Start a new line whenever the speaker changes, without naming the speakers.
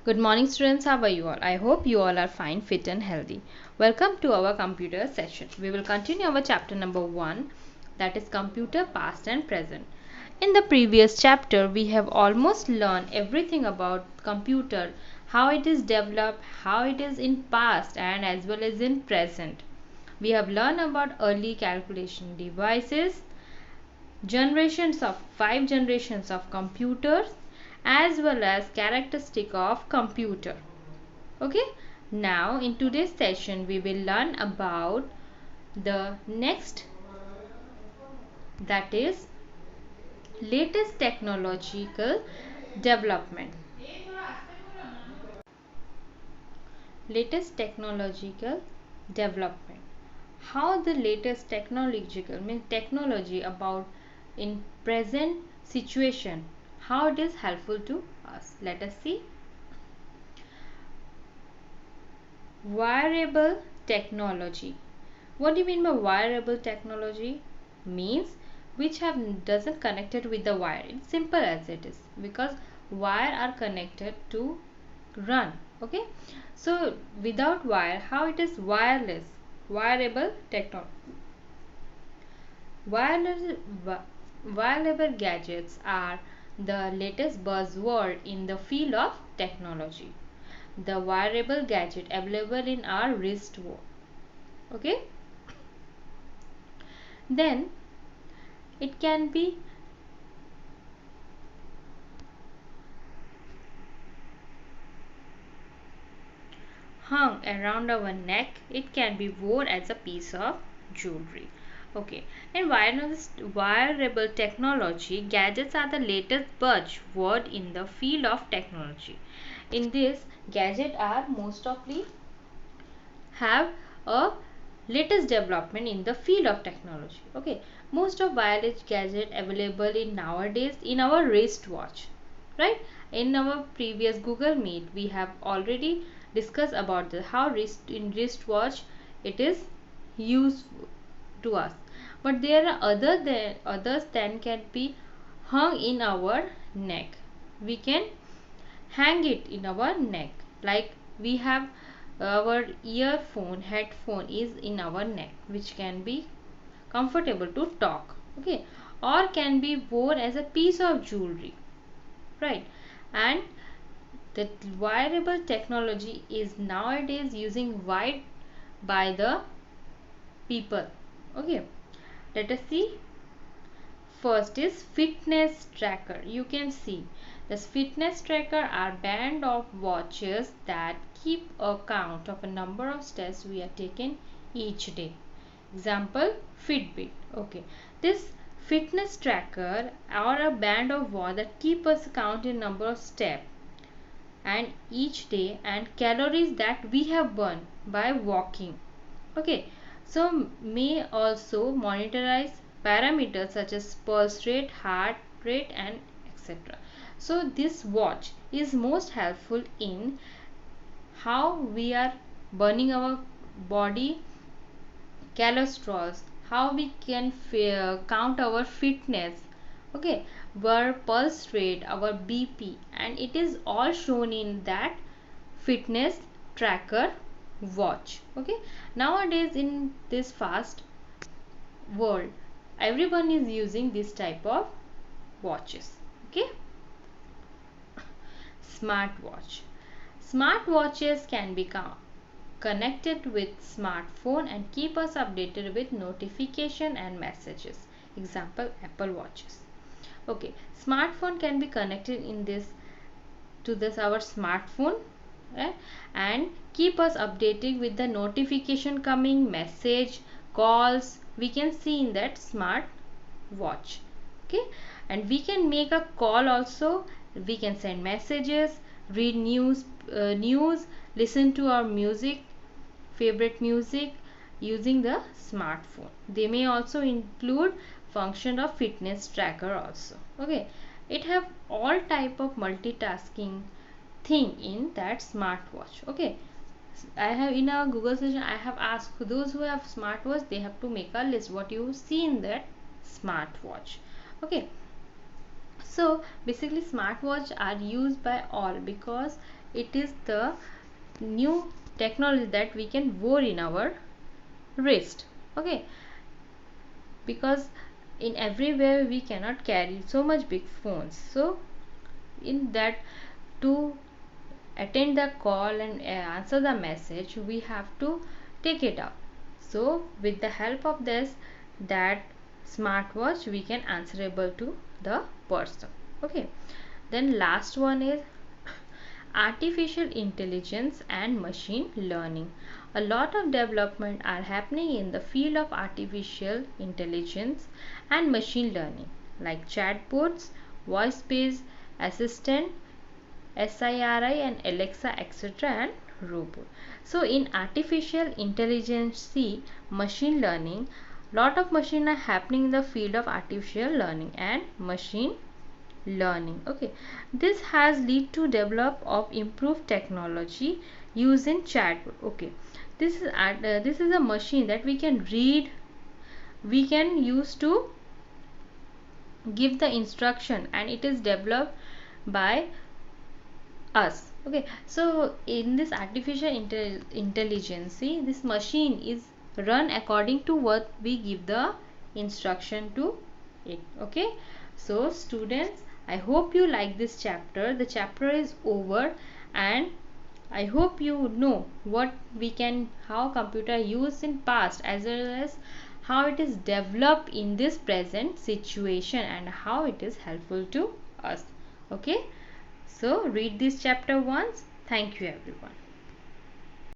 Good morning students, how are you all? I hope you all are fine, fit and healthy. Welcome to our computer session. We will continue our chapter number 1, that is computer past and present. In the previous chapter, we have almost learned everything about computer, how it is developed, how it is in past and as well as in present. We have learned about early calculation devices, five generations of computers, as well as characteristic of computer. Okay, now in today's session we will learn about the next, that is latest technological development. Latest technological development, how the latest technological means technology about in present situation, how it is helpful to us. Let us see. Wearable technology. What do you mean by wearable technology? Means which have doesn't connected with the wire. It's simple as it is, because wire are connected to run. Okay, so without wire, how it is wireless? Wearable technology. Wireless, wearable gadgets are the latest buzzword in the field of technology. The wearable gadget available in our wristwatch. Okay, then it can be hung around our neck. It can be worn as a piece of jewelry. Okay, and wearable technology gadgets are the latest buzzword in the field of technology. In this, gadgets are most often have a latest development in the field of technology. Okay, most of wireless gadget available in nowadays in our wristwatch, right? In our previous Google Meet we have already discussed about the how wristwatch it is used to us, but there are others then can be hung in our neck. We can hang it in our neck, like we have our headphone is in our neck, which can be comfortable to talk. Okay, or can be worn as a piece of jewelry, right? And the wearable technology is nowadays using wide by the people. Okay, let us see. First is fitness tracker. You can see this fitness tracker are band of watches that keep a count of a number of steps we are taking each day. Example, Fitbit. Okay, this fitness tracker or a band of watch that keep us count in number of steps and each day and calories that we have burned by walking. Okay, so may also monitorize parameters such as pulse rate, heart rate and etc. So this watch is most helpful in how we are burning our body cholesterol, how we can count our fitness. Okay, our pulse rate, our BP, and it is all shown in that fitness tracker watch. Okay, nowadays in this fast world everyone is using this type of watches. Okay, smartwatch. Smartwatches can be connected with smartphone and keep us updated with notification and messages. Example, Apple watches. Okay, smartphone can be connected in this to this our smartphone, right? And keep us updated with the notification coming, message, calls we can see in that smart watch. Okay, and we can make a call also, we can send messages, read news, listen to our favorite music using the smartphone. They may also include function of fitness tracker also. Okay, it have all type of multitasking thing in that smartwatch. Okay, I have in our Google session I have asked those who have smartwatch, they have to make a list what you see in that smartwatch. Okay, So basically smartwatch are used by all because it is the new technology that we can wear in our wrist. Okay, because in everywhere we cannot carry so much big phones, so in that, to attend the call and answer the message, we have to take it up. So with the help of this, that smartwatch, we can answerable to the person. Okay, then last one is artificial intelligence and machine learning. A lot of development are happening in the field of artificial intelligence and machine learning, like chatbots, voice based assistant, Siri and Alexa, etc., and robot. So in artificial intelligence, machine learning, lot of machine are happening in the field of artificial learning and machine learning. Okay, this has lead to develop of improved technology using chatbot. Okay, this is a machine that we can read, we can use to give the instruction, and it is developed by us. Okay, so in this artificial intelligence, this machine is run according to what we give the instruction to it. Okay, so students, I hope you like this chapter. The chapter is over, and I hope you know what we can, how computer used in past as well as how it is developed in this present situation and how it is helpful to us. Okay, so read this chapter once. Thank you everyone.